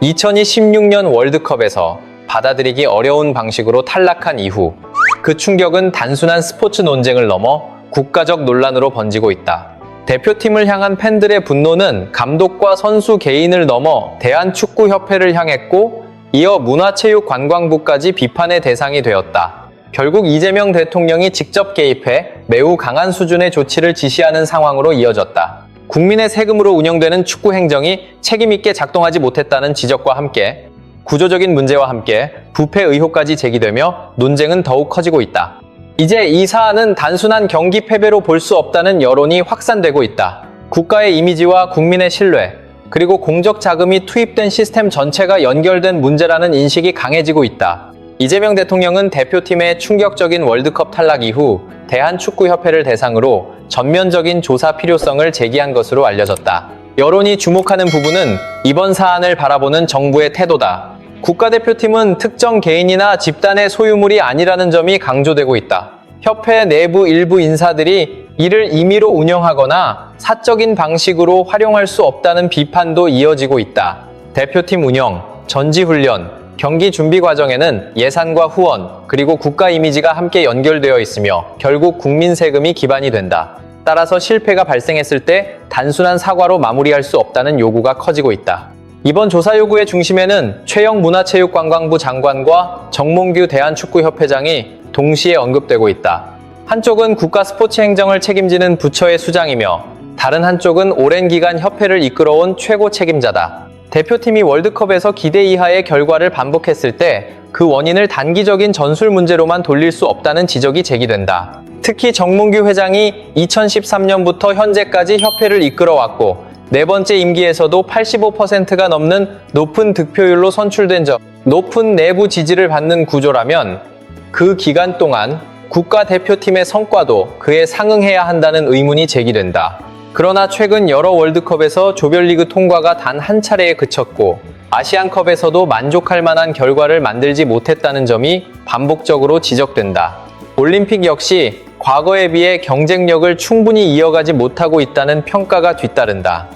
2016년 월드컵에서 받아들이기 어려운 방식으로 탈락한 이후 그 충격은 단순한 스포츠 논쟁을 넘어 국가적 논란으로 번지고 있다. 대표팀을 향한 팬들의 분노는 감독과 선수 개인을 넘어 대한축구협회를 향했고 이어 문화체육관광부까지 비판의 대상이 되었다. 결국 이재명 대통령이 직접 개입해 매우 강한 수준의 조치를 지시하는 상황으로 이어졌다. 국민의 세금으로 운영되는 축구 행정이 책임있게 작동하지 못했다는 지적과 함께 구조적인 문제와 함께 부패 의혹까지 제기되며 논쟁은 더욱 커지고 있다. 이제 이 사안은 단순한 경기 패배로 볼 수 없다는 여론이 확산되고 있다. 국가의 이미지와 국민의 신뢰, 그리고 공적 자금이 투입된 시스템 전체가 연결된 문제라는 인식이 강해지고 있다. 이재명 대통령은 대표팀의 충격적인 월드컵 탈락 이후 대한축구협회를 대상으로 전면적인 조사 필요성을 제기한 것으로 알려졌다. 여론이 주목하는 부분은 이번 사안을 바라보는 정부의 태도다. 국가대표팀은 특정 개인이나 집단의 소유물이 아니라는 점이 강조되고 있다. 협회 내부 일부 인사들이 이를 임의로 운영하거나 사적인 방식으로 활용할 수 없다는 비판도 이어지고 있다. 대표팀 운영, 전지훈련, 경기 준비 과정에는 예산과 후원, 그리고 국가 이미지가 함께 연결되어 있으며 결국 국민 세금이 기반이 된다. 따라서 실패가 발생했을 때 단순한 사과로 마무리할 수 없다는 요구가 커지고 있다. 이번 조사 요구의 중심에는 최영 문화체육관광부 장관과 정몽규 대한축구협회장이 동시에 언급되고 있다. 한쪽은 국가 스포츠 행정을 책임지는 부처의 수장이며 다른 한쪽은 오랜 기간 협회를 이끌어온 최고 책임자다. 대표팀이 월드컵에서 기대 이하의 결과를 반복했을 때 그 원인을 단기적인 전술 문제로만 돌릴 수 없다는 지적이 제기된다. 특히 정몽규 회장이 2013년부터 현재까지 협회를 이끌어왔고 네 번째 임기에서도 85%가 넘는 높은 득표율로 선출된 점, 높은 내부 지지를 받는 구조라면 그 기간 동안 국가대표팀의 성과도 그에 상응해야 한다는 의문이 제기된다. 그러나 최근 여러 월드컵에서 조별리그 통과가 단 한 차례에 그쳤고 아시안컵에서도 만족할 만한 결과를 만들지 못했다는 점이 반복적으로 지적된다. 올림픽 역시 과거에 비해 경쟁력을 충분히 이어가지 못하고 있다는 평가가 뒤따른다.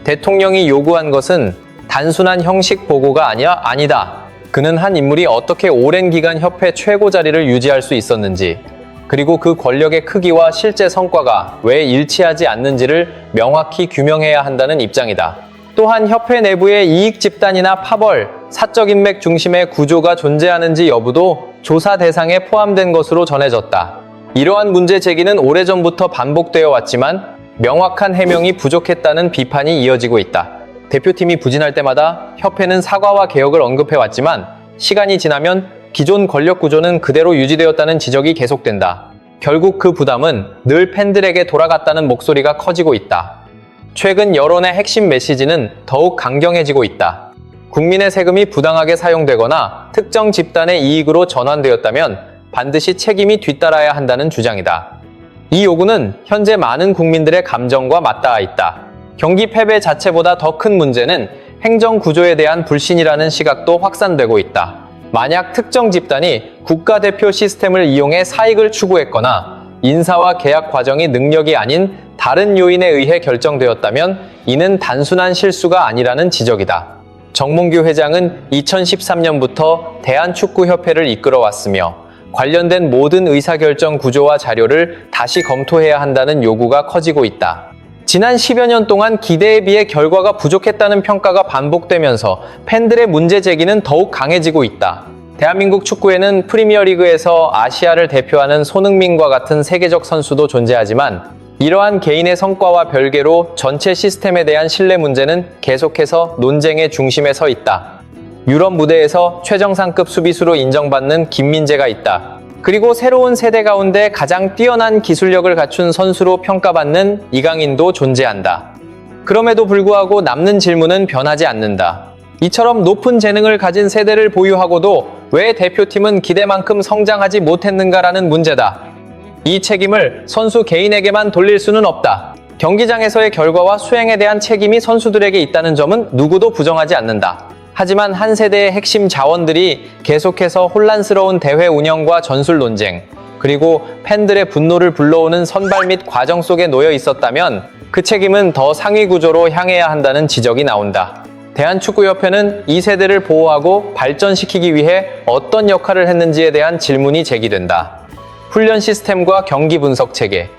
대통령이 요구한 것은 단순한 형식 보고가 아니다. 그는 한 인물이 어떻게 오랜 기간 협회 최고 자리를 유지할 수 있었는지, 그리고 그 권력의 크기와 실제 성과가 왜 일치하지 않는지를 명확히 규명해야 한다는 입장이다. 또한 협회 내부의 이익 집단이나 파벌, 사적 인맥 중심의 구조가 존재하는지 여부도 조사 대상에 포함된 것으로 전해졌다. 이러한 문제 제기는 오래전부터 반복되어 왔지만 명확한 해명이 부족했다는 비판이 이어지고 있다. 대표팀이 부진할 때마다 협회는 사과와 개혁을 언급해왔지만 시간이 지나면 기존 권력 구조는 그대로 유지되었다는 지적이 계속된다. 결국 그 부담은 늘 팬들에게 돌아갔다는 목소리가 커지고 있다. 최근 여론의 핵심 메시지는 더욱 강경해지고 있다. 국민의 세금이 부당하게 사용되거나 특정 집단의 이익으로 전환되었다면 반드시 책임이 뒤따라야 한다는 주장이다. 이 요구는 현재 많은 국민들의 감정과 맞닿아 있다. 경기 패배 자체보다 더 큰 문제는 행정 구조에 대한 불신이라는 시각도 확산되고 있다. 만약 특정 집단이 국가대표 시스템을 이용해 사익을 추구했거나 인사와 계약 과정이 능력이 아닌 다른 요인에 의해 결정되었다면 이는 단순한 실수가 아니라는 지적이다. 정몽규 회장은 2013년부터 대한축구협회를 이끌어왔으며 관련된 모든 의사결정 구조와 자료를 다시 검토해야 한다는 요구가 커지고 있다. 지난 10여 년 동안 기대에 비해 결과가 부족했다는 평가가 반복되면서 팬들의 문제 제기는 더욱 강해지고 있다. 대한민국 축구에는 프리미어리그에서 아시아를 대표하는 손흥민과 같은 세계적 선수도 존재하지만 이러한 개인의 성과와 별개로 전체 시스템에 대한 신뢰 문제는 계속해서 논쟁의 중심에 서 있다. 유럽 무대에서 최정상급 수비수로 인정받는 김민재가 있다. 그리고 새로운 세대 가운데 가장 뛰어난 기술력을 갖춘 선수로 평가받는 이강인도 존재한다. 그럼에도 불구하고 남는 질문은 변하지 않는다. 이처럼 높은 재능을 가진 세대를 보유하고도 왜 대표팀은 기대만큼 성장하지 못했는가라는 문제다. 이 책임을 선수 개인에게만 돌릴 수는 없다. 경기장에서의 결과와 수행에 대한 책임이 선수들에게 있다는 점은 누구도 부정하지 않는다. 하지만 한 세대의 핵심 자원들이 계속해서 혼란스러운 대회 운영과 전술 논쟁, 그리고 팬들의 분노를 불러오는 선발 및 과정 속에 놓여 있었다면 그 책임은 더 상위 구조로 향해야 한다는 지적이 나온다. 대한축구협회는 이 세대를 보호하고 발전시키기 위해 어떤 역할을 했는지에 대한 질문이 제기된다. 훈련 시스템과 경기 분석 체계,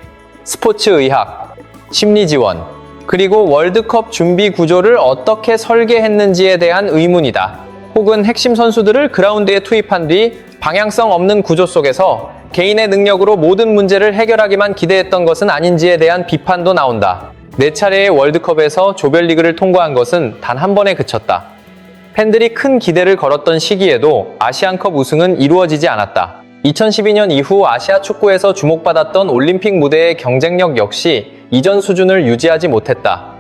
스포츠 의학, 심리 지원, 그리고 월드컵 준비 구조를 어떻게 설계했는지에 대한 의문이다. 혹은 핵심 선수들을 그라운드에 투입한 뒤 방향성 없는 구조 속에서 개인의 능력으로 모든 문제를 해결하기만 기대했던 것은 아닌지에 대한 비판도 나온다. 4차례의 월드컵에서 조별리그를 통과한 것은 단 한 번에 그쳤다. 팬들이 큰 기대를 걸었던 시기에도 아시안컵 우승은 이루어지지 않았다. 2012년 이후 아시아 축구에서 주목받았던 올림픽 무대의 경쟁력 역시 이전 수준을 유지하지 못했다.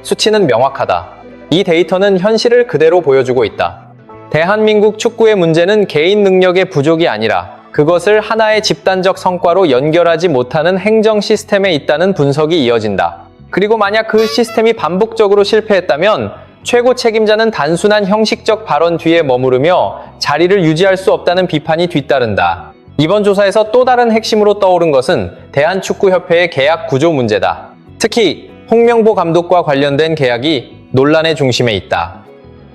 수치는 명확하다. 이 데이터는 현실을 그대로 보여주고 있다. 대한민국 축구의 문제는 개인 능력의 부족이 아니라 그것을 하나의 집단적 성과로 연결하지 못하는 행정 시스템에 있다는 분석이 이어진다. 그리고 만약 그 시스템이 반복적으로 실패했다면 최고 책임자는 단순한 형식적 발언 뒤에 머무르며 자리를 유지할 수 없다는 비판이 뒤따른다. 이번 조사에서 또 다른 핵심으로 떠오른 것은 대한축구협회의 계약 구조 문제다. 특히 홍명보 감독과 관련된 계약이 논란의 중심에 있다.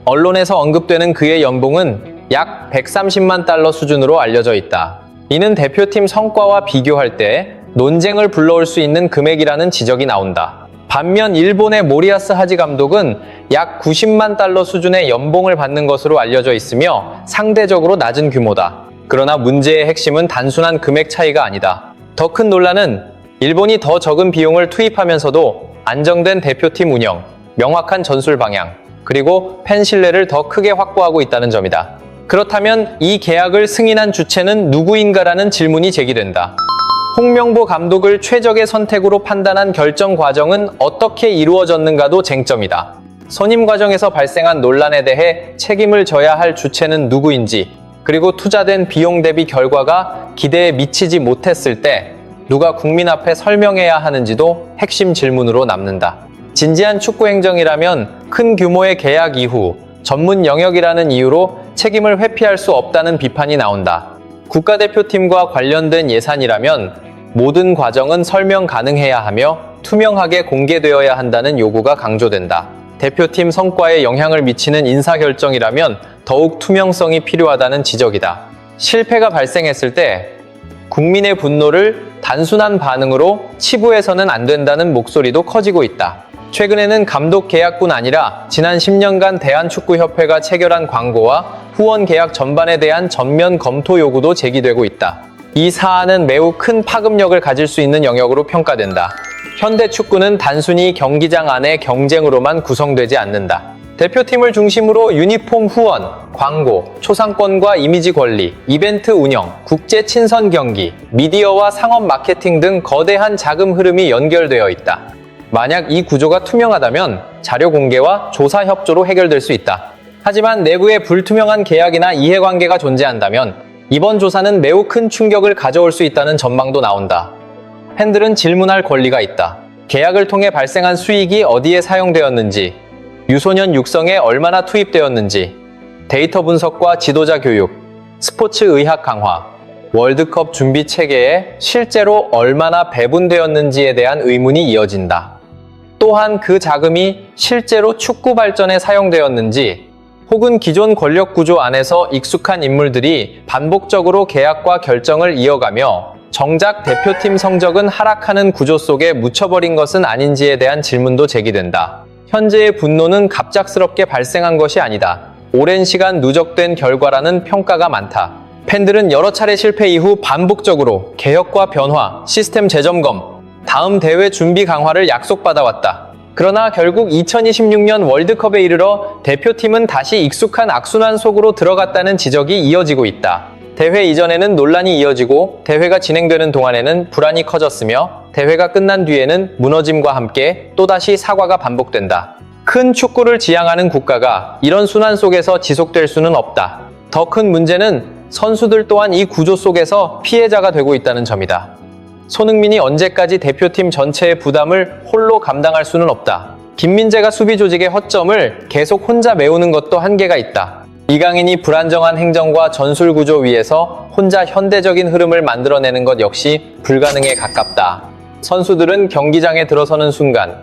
언론에서 언급되는 그의 연봉은 약 130만 달러 수준으로 알려져 있다. 이는 대표팀 성과와 비교할 때 논쟁을 불러올 수 있는 금액이라는 지적이 나온다. 반면 일본의 모리아스 하지 감독은 약 90만 달러 수준의 연봉을 받는 것으로 알려져 있으며 상대적으로 낮은 규모다. 그러나 문제의 핵심은 단순한 금액 차이가 아니다. 더 큰 논란은 일본이 더 적은 비용을 투입하면서도 안정된 대표팀 운영, 명확한 전술 방향, 그리고 팬 신뢰를 더 크게 확보하고 있다는 점이다. 그렇다면 이 계약을 승인한 주체는 누구인가라는 질문이 제기된다. 홍명보 감독을 최적의 선택으로 판단한 결정 과정은 어떻게 이루어졌는가도 쟁점이다. 선임 과정에서 발생한 논란에 대해 책임을 져야 할 주체는 누구인지, 그리고 투자된 비용 대비 결과가 기대에 미치지 못했을 때 누가 국민 앞에 설명해야 하는지도 핵심 질문으로 남는다. 진지한 축구 행정이라면 큰 규모의 계약 이후 전문 영역이라는 이유로 책임을 회피할 수 없다는 비판이 나온다. 국가대표팀과 관련된 예산이라면 모든 과정은 설명 가능해야 하며 투명하게 공개되어야 한다는 요구가 강조된다. 대표팀 성과에 영향을 미치는 인사결정이라면 더욱 투명성이 필요하다는 지적이다. 실패가 발생했을 때 국민의 분노를 단순한 반응으로 치부해서는 안 된다는 목소리도 커지고 있다. 최근에는 감독 계약뿐 아니라 지난 10년간 대한축구협회가 체결한 광고와 후원 계약 전반에 대한 전면 검토 요구도 제기되고 있다. 이 사안은 매우 큰 파급력을 가질 수 있는 영역으로 평가된다. 현대 축구는 단순히 경기장 안의 경쟁으로만 구성되지 않는다. 대표팀을 중심으로 유니폼 후원, 광고, 초상권과 이미지 권리, 이벤트 운영, 국제 친선 경기, 미디어와 상업 마케팅 등 거대한 자금 흐름이 연결되어 있다. 만약 이 구조가 투명하다면 자료 공개와 조사 협조로 해결될 수 있다. 하지만 내부에 불투명한 계약이나 이해관계가 존재한다면 이번 조사는 매우 큰 충격을 가져올 수 있다는 전망도 나온다. 팬들은 질문할 권리가 있다. 계약을 통해 발생한 수익이 어디에 사용되었는지, 유소년 육성에 얼마나 투입되었는지, 데이터 분석과 지도자 교육, 스포츠 의학 강화, 월드컵 준비 체계에 실제로 얼마나 배분되었는지에 대한 의문이 이어진다. 또한 그 자금이 실제로 축구 발전에 사용되었는지, 혹은 기존 권력 구조 안에서 익숙한 인물들이 반복적으로 계약과 결정을 이어가며 정작 대표팀 성적은 하락하는 구조 속에 묻혀버린 것은 아닌지에 대한 질문도 제기된다. 현재의 분노는 갑작스럽게 발생한 것이 아니다. 오랜 시간 누적된 결과라는 평가가 많다. 팬들은 여러 차례 실패 이후 반복적으로 개혁과 변화, 시스템 재점검, 다음 대회 준비 강화를 약속받아왔다. 그러나 결국 2026년 월드컵에 이르러 대표팀은 다시 익숙한 악순환 속으로 들어갔다는 지적이 이어지고 있다. 대회 이전에는 논란이 이어지고 대회가 진행되는 동안에는 불안이 커졌으며 대회가 끝난 뒤에는 무너짐과 함께 또다시 사과가 반복된다. 큰 축구를 지향하는 국가가 이런 순환 속에서 지속될 수는 없다. 더 큰 문제는 선수들 또한 이 구조 속에서 피해자가 되고 있다는 점이다. 손흥민이 언제까지 대표팀 전체의 부담을 홀로 감당할 수는 없다. 김민재가 수비 조직의 허점을 계속 혼자 메우는 것도 한계가 있다. 이강인이 불안정한 행정과 전술 구조 위에서 혼자 현대적인 흐름을 만들어내는 것 역시 불가능에 가깝다. 선수들은 경기장에 들어서는 순간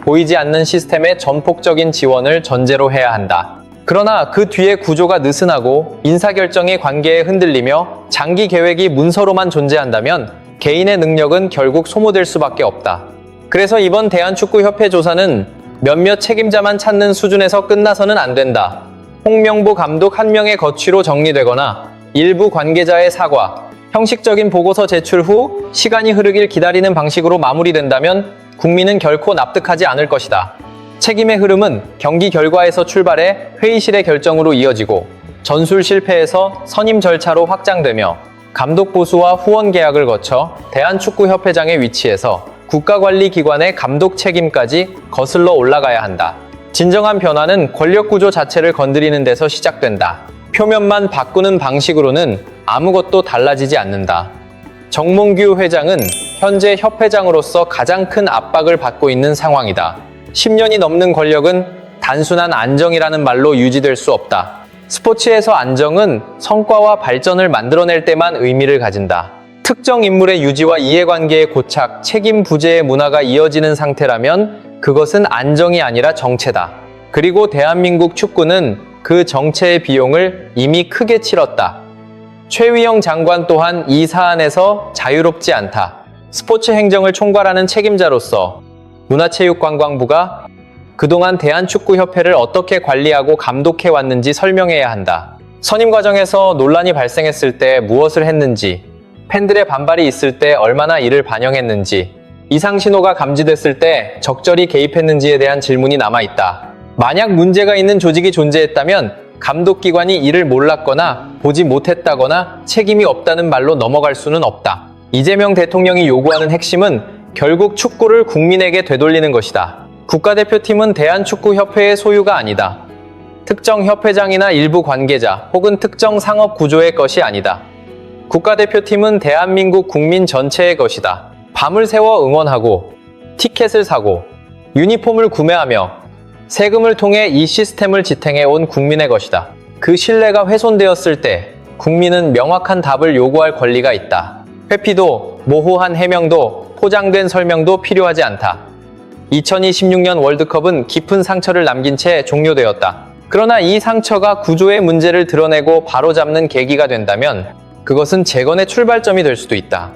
보이지 않는 시스템의 전폭적인 지원을 전제로 해야 한다. 그러나 그 뒤에 구조가 느슨하고 인사결정이 관계에 흔들리며 장기 계획이 문서로만 존재한다면 개인의 능력은 결국 소모될 수밖에 없다. 그래서 이번 대한축구협회 조사는 몇몇 책임자만 찾는 수준에서 끝나서는 안 된다. 홍명보 감독 한 명의 거취로 정리되거나 일부 관계자의 사과, 형식적인 보고서 제출 후 시간이 흐르길 기다리는 방식으로 마무리된다면 국민은 결코 납득하지 않을 것이다. 책임의 흐름은 경기 결과에서 출발해 회의실의 결정으로 이어지고 전술 실패에서 선임 절차로 확장되며 감독 보수와 후원 계약을 거쳐 대한축구협회장의 위치에서 국가관리기관의 감독 책임까지 거슬러 올라가야 한다. 진정한 변화는 권력 구조 자체를 건드리는 데서 시작된다. 표면만 바꾸는 방식으로는 아무것도 달라지지 않는다. 정몽규 회장은 현재 협회장으로서 가장 큰 압박을 받고 있는 상황이다. 10년이 넘는 권력은 단순한 안정이라는 말로 유지될 수 없다. 스포츠에서 안정은 성과와 발전을 만들어낼 때만 의미를 가진다. 특정 인물의 유지와 이해관계의 고착, 책임 부재의 문화가 이어지는 상태라면 그것은 안정이 아니라 정체다. 그리고 대한민국 축구는 그 정체의 비용을 이미 크게 치렀다. 최위영 장관 또한 이 사안에서 자유롭지 않다. 스포츠 행정을 총괄하는 책임자로서 문화체육관광부가 그동안 대한축구협회를 어떻게 관리하고 감독해왔는지 설명해야 한다. 선임 과정에서 논란이 발생했을 때 무엇을 했는지, 팬들의 반발이 있을 때 얼마나 이를 반영했는지, 이상 신호가 감지됐을 때 적절히 개입했는지에 대한 질문이 남아있다. 만약 문제가 있는 조직이 존재했다면 감독기관이 이를 몰랐거나 보지 못했다거나 책임이 없다는 말로 넘어갈 수는 없다. 이재명 대통령이 요구하는 핵심은 결국 축구를 국민에게 되돌리는 것이다. 국가대표팀은 대한축구협회의 소유가 아니다. 특정 협회장이나 일부 관계자 혹은 특정 상업 구조의 것이 아니다. 국가대표팀은 대한민국 국민 전체의 것이다. 밤을 새워 응원하고 티켓을 사고 유니폼을 구매하며 세금을 통해 이 시스템을 지탱해온 국민의 것이다. 그 신뢰가 훼손되었을 때 국민은 명확한 답을 요구할 권리가 있다. 회피도, 모호한 해명도, 포장된 설명도 필요하지 않다. 2026년 월드컵은 깊은 상처를 남긴 채 종료되었다. 그러나 이 상처가 구조의 문제를 드러내고 바로잡는 계기가 된다면 그것은 재건의 출발점이 될 수도 있다.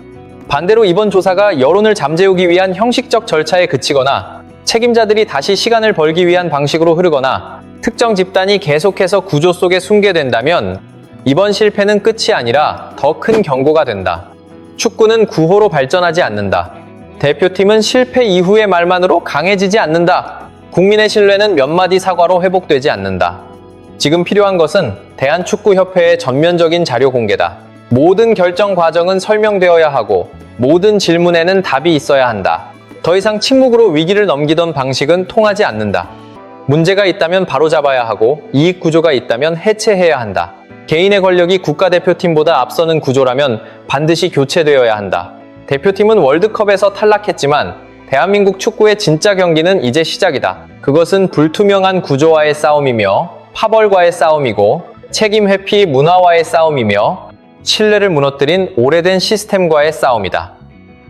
반대로 이번 조사가 여론을 잠재우기 위한 형식적 절차에 그치거나 책임자들이 다시 시간을 벌기 위한 방식으로 흐르거나 특정 집단이 계속해서 구조 속에 숨게된다면 이번 실패는 끝이 아니라 더 큰 경고가 된다. 축구는 구호로 발전하지 않는다. 대표팀은 실패 이후의 말만으로 강해지지 않는다. 국민의 신뢰는 몇 마디 사과로 회복되지 않는다. 지금 필요한 것은 대한축구협회의 전면적인 자료 공개다. 모든 결정 과정은 설명되어야 하고 모든 질문에는 답이 있어야 한다. 더 이상 침묵으로 위기를 넘기던 방식은 통하지 않는다. 문제가 있다면 바로잡아야 하고 이익 구조가 있다면 해체해야 한다. 개인의 권력이 국가대표팀보다 앞서는 구조라면 반드시 교체되어야 한다. 대표팀은 월드컵에서 탈락했지만 대한민국 축구의 진짜 경기는 이제 시작이다. 그것은 불투명한 구조와의 싸움이며 파벌과의 싸움이고 책임 회피 문화와의 싸움이며 신뢰를 무너뜨린 오래된 시스템과의 싸움이다.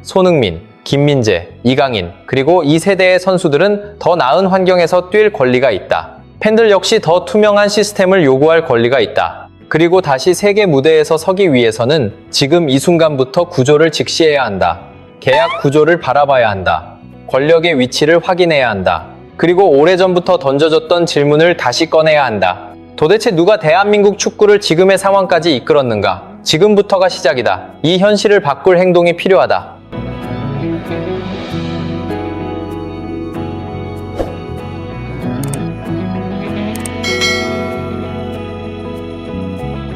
손흥민, 김민재, 이강인, 그리고 이 세대의 선수들은 더 나은 환경에서 뛸 권리가 있다. 팬들 역시 더 투명한 시스템을 요구할 권리가 있다. 그리고 다시 세계 무대에서 서기 위해서는 지금 이 순간부터 구조를 직시해야 한다. 계약 구조를 바라봐야 한다. 권력의 위치를 확인해야 한다. 그리고 오래전부터 던져졌던 질문을 다시 꺼내야 한다. 도대체 누가 대한민국 축구를 지금의 상황까지 이끌었는가? 지금부터가 시작이다. 이 현실을 바꿀 행동이 필요하다.